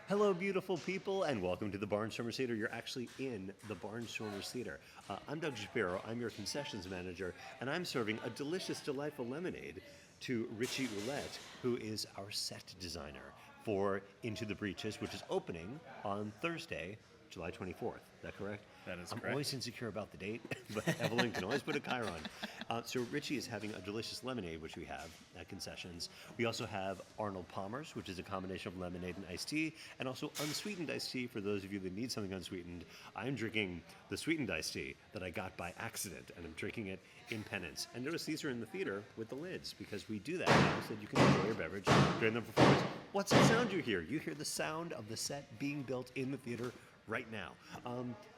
Hello, beautiful people, and welcome to the Barnstormers Theater. You're actually in the Barnstormers Theater. I'm Doug Shapiro. I'm your concessions manager, and I'm serving a delicious, delightful lemonade to Richie Ouellette, who is our set designer for Into the Breeches, which is opening on Thursday, July 24th. Is that correct? That is I'm correct. always insecure about the date, but Evelyn can always put a chiron. So Richie is having a delicious lemonade, which we have at concessions. We also have Arnold Palmer's, which is a combination of lemonade and iced tea, and also unsweetened iced tea for those of you that need something unsweetened. I'm drinking the sweetened iced tea that I got by accident, and I'm drinking it in penance. And notice these are in the theater with the lids, because we do that now so that you can enjoy your beverage during the performance. What's the sound you hear? You hear the sound of the set being built in the theater right now.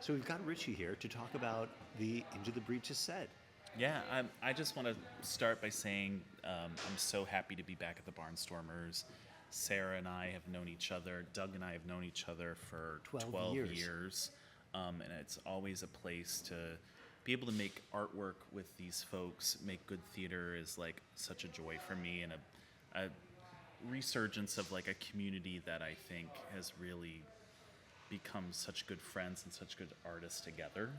So we've got Richie here to talk about the Into the Breeches set. Yeah, I just want to start by saying I'm so happy to be back at the Barnstormers. Sarah and I have known each other. Doug and I have known each other for 12 years. And it's always a place to be able to make artwork with these folks, make good theater is like such a joy for me, and a resurgence of like a community that I think has really become such good friends and such good artists together.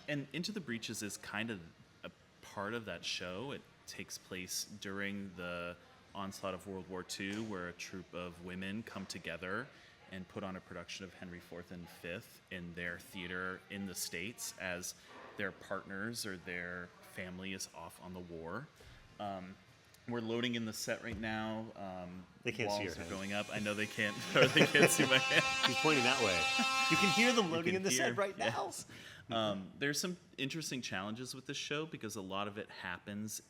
And Into the Breeches is kind of a part of that show. It takes place during the onslaught of World War II, where a troupe of women come together and put on a production of Henry IV and V in their theater in the States as their partners or their family is off on the war. We're loading in the set right now. They can't see your Walls are hand. going up. I know they can't. Or they can't see my hand. He's pointing that way. You can hear them loading in the set right now. Yes. There's some interesting challenges with this show because a lot of it happens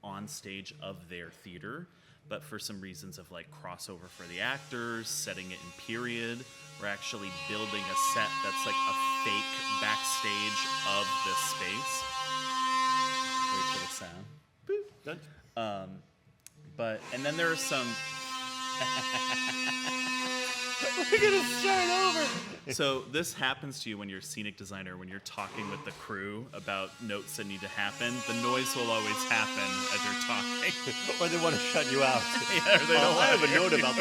on stage of their theater, but for some reasons of like crossover for the actors, setting it in period, we're actually building a set that's like a fake backstage of this space. Wait for the sound. Done? And then there are some. We're gonna start over. So this happens to you when you're a scenic designer, when you're talking with the crew about notes that need to happen. The noise will always happen as you're talking. Or they want to shut you out. Yeah, or they don't I have want a note about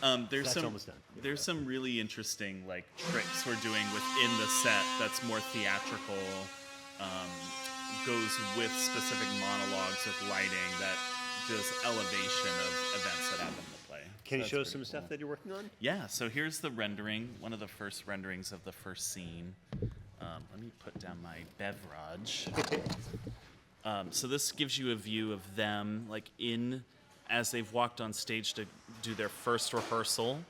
that. There's That's almost done. There's some really interesting like tricks we're doing within the set that's more theatrical. Goes with specific monologues with lighting that does elevation of events that happen in the play. Can you So show that's us some pretty stuff cool. that you're working on? Yeah, so here's the rendering, one of the first renderings of the first scene. Let me put down my beverage. So this gives you a view of them, like as they've walked on stage to do their first rehearsal.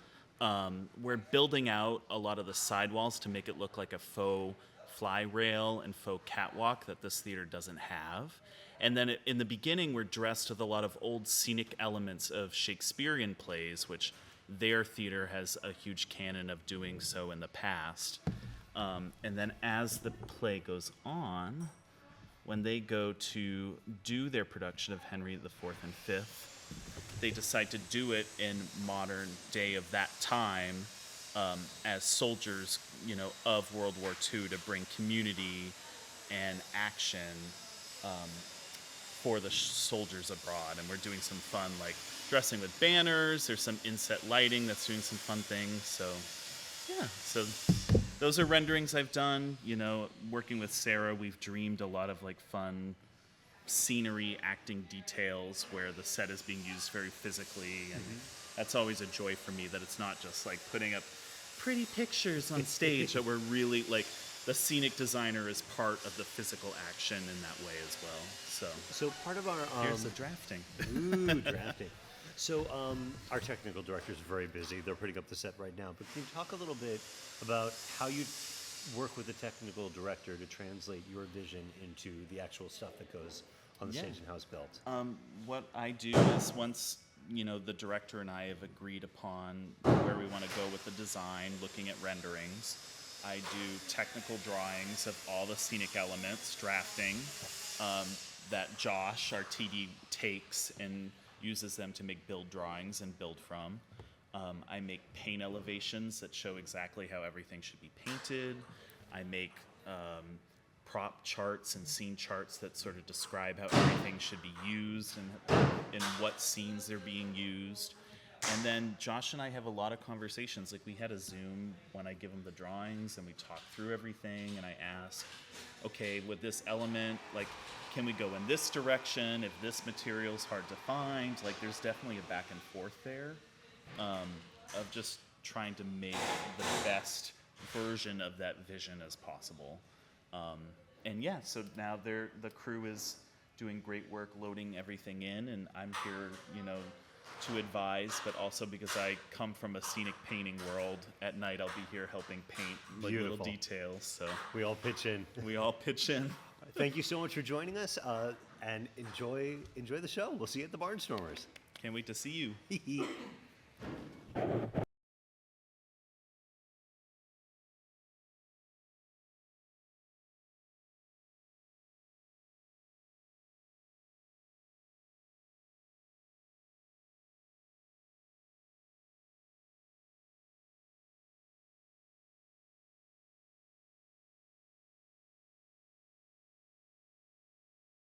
We're building out a lot of the sidewalls to make it look like a faux fly rail and faux catwalk that this theater doesn't have. And then in the beginning, we're dressed with a lot of old scenic elements of Shakespearean plays, which their theater has a huge canon of doing so in the past. And then as the play goes on, when they go to do their production of Henry IV and V, they decide to do it in modern day of that time, as soldiers, of World War II to bring community and action for the soldiers abroad. And we're doing some fun, like dressing with banners. There's some inset lighting that's doing some fun things. So, yeah. So those are renderings I've done. Working with Sarah, we've dreamed a lot of like fun scenery, acting details where the set is being used very physically, and that's always a joy for me that it's not just like putting up pretty pictures on stage, that we're really like the scenic designer is part of the physical action in that way as well. So part of our Here's the drafting. Ooh, drafting. So our technical director is very busy. They're putting up the set right now. But can you talk a little bit about how you work with the technical director to translate your vision into the actual stuff that goes on the stage and how it's built? What I do is once the director and I have agreed upon where we want to go with the design, looking at renderings, I do technical drawings of all the scenic elements, drafting, that Josh, our TD, takes and uses them to make build drawings and build from. I make paint elevations that show exactly how everything should be painted. I make prop charts and scene charts that sort of describe how everything should be used and in what scenes they're being used. And then Josh and I have a lot of conversations. Like, we had a Zoom when I give him the drawings, and we talk through everything, and I ask, okay, with this element, like, can we go in this direction if this material's hard to find? Like, there's definitely a back and forth there of just trying to make the best version of that vision as possible. And yeah, so now the crew is doing great work loading everything in, and I'm here, to advise, but also because I come from a scenic painting world, at night I'll be here helping paint like little details. So We all pitch in. we all pitch in. Thank you so much for joining us, and enjoy the show. We'll see you at the Barnstormers. Can't wait to see you.